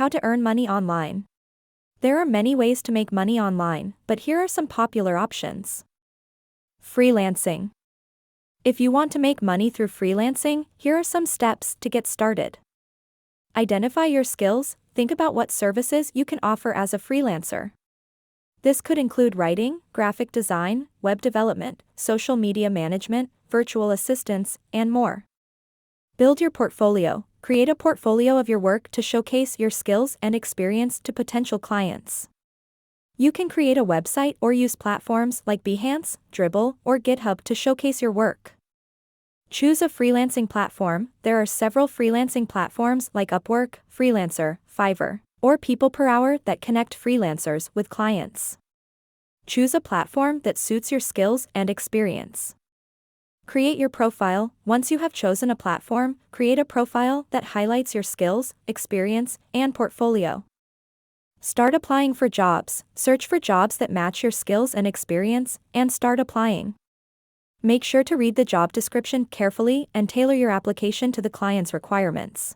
How to earn money online. There are many ways to make money online, but here are some popular options. Freelancing. If you want to make money through freelancing, here are some steps to get started. Identify your skills. Think about what services you can offer as a freelancer. This could include writing, graphic design, web development, social media management, virtual assistants, and more. Build your portfolio. Create a portfolio of your work to showcase your skills and experience to potential clients. You can create a website or use platforms like Behance, Dribbble, or GitHub to showcase your work. Choose a freelancing platform. There are several freelancing platforms like Upwork, Freelancer, Fiverr, or People Per Hour that connect freelancers with clients. Choose a platform that suits your skills and experience. Create your profile. Once you have chosen a platform, create a profile that highlights your skills, experience, and portfolio. Start applying for jobs. Search for jobs that match your skills and experience, and start applying. Make sure to read the job description carefully and tailor your application to the client's requirements.